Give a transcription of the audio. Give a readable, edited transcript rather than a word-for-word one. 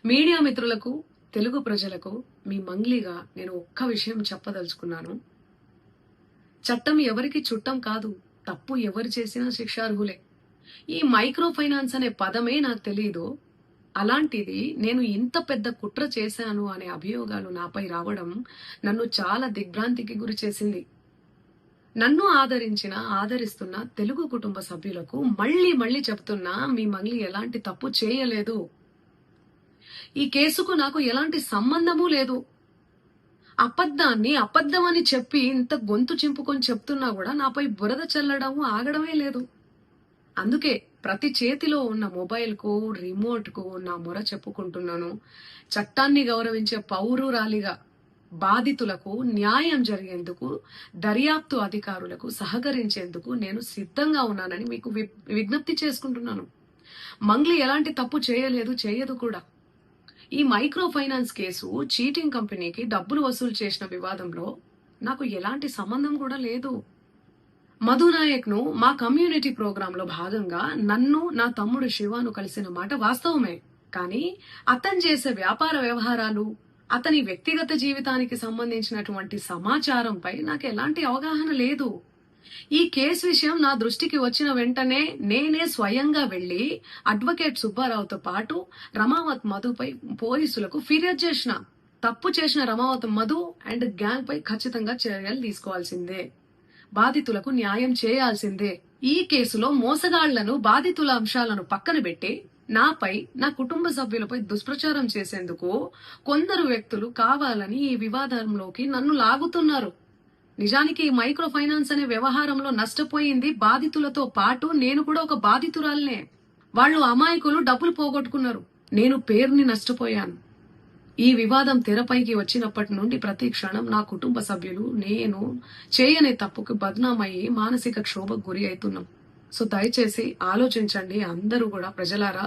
Media మిత్రులకు, తెలుగు ప్రజలకు మీ మంగ్లీగా నేను ఒక్క విషయం చెప్పదలుచుకున్నాను. చట్టం ఎవరికి చుట్టం కాదు. తప్పు ఎవరు చేసినా శిక్షార్హులే. ఈ మైక్రో ఫైనాన్స్ అనే పదమే నాకు తెలీదు. అలాంటిది నేను ఇంత పెద్ద కుట్ర చేశాను అనే అభియోగాలు నాపై రావడం నన్ను చాలా దిగ్భ్రాంతికి గురి చేసింది. నన్ను ఆదరిస్తున్న తెలుగు కుటుంబ సభ్యులకు మళ్ళీ చెప్తున్నా, మీ మంగ్లీ ఎలాంటి తప్పు చేయలేదు. ఈ కేసుకు నాకు ఎలాంటి సంబంధమూ లేదు. అబద్ధాన్ని అబద్ధమని చెప్పి ఇంత గొంతు చింపుకొని చెప్తున్నా కూడా నాపై బురద చల్లడం ఆగడమే లేదు. అందుకే ప్రతి చేతిలో ఉన్న మొబైల్ కు, రిమోట్ కు నా మొర చెప్పుకుంటున్నాను. చట్టాన్ని గౌరవించే పౌరురాలిగా బాధితులకు న్యాయం జరిగేందుకు, దర్యాప్తు అధికారులకు సహకరించేందుకు నేను సిద్ధంగా ఉన్నానని మీకు విజ్ఞప్తి చేసుకుంటున్నాను. మంగ్లీ ఎలాంటి తప్పు చేయలేదు, చేయదు కూడా. ఈ మైక్రో ఫైనాన్స్ కేసు చీటింగ్ కంపెనీకి డబ్బులు వసూలు చేసిన వివాదంలో నాకు ఎలాంటి సంబంధం కూడా లేదు. మధునాయక్ ను మా కమ్యూనిటీ ప్రోగ్రామ్ లో భాగంగా నన్ను, నా తమ్ముడు శివాను కలిసిన మాట వాస్తవమే. కానీ అతను చేసే వ్యాపార వ్యవహారాలు, అతని వ్యక్తిగత జీవితానికి సంబంధించినటువంటి సమాచారంపై నాకు ఎలాంటి అవగాహన లేదు. ఈ కేసు విషయం నా దృష్టికి వచ్చిన వెంటనే నేనే స్వయంగా వెళ్లి అడ్వకేట్ సుబ్బారావుతో పాటు రమావత్ మధుపై పోలీసులకు ఫిర్యాదు చేసిన. తప్పు చేసిన రమావత్ మధు అండ్ గ్యాంగ్ పై ఖచ్చితంగా చర్యలు తీసుకోవాల్సిందే. బాధితులకు న్యాయం చేయాల్సిందే. ఈ కేసులో మోసగాళ్లను, బాధితుల అంశాలను పక్కన పెట్టి నాపై, నా కుటుంబ సభ్యులపై దుష్ప్రచారం చేసేందుకు కొందరు వ్యక్తులు కావాలని ఈ వివాదంలోకి నన్ను లాగుతున్నారు. నిజానికి ఈ మైక్రో ఫైనాన్స్ అనే వ్యవహారంలో నష్టపోయింది బాధితులతో పాటు నేను కూడా ఒక బాధితురాలనే. వాళ్ళు అమాయకులు, డబ్బులు పోగొట్టుకున్నారు. నేను పేరుని నష్టపోయాను. ఈ వివాదం తెరపైకి వచ్చినప్పటి నుండి ప్రతి క్షణం నా కుటుంబ సభ్యులు, నేను చేయని తప్పుకు బద్నామయ్యి మానసిక క్షోభకు గురి అవుతున్నాం. సో దయచేసి ఆలోచించండి అందరూ కూడా, ప్రజలారా.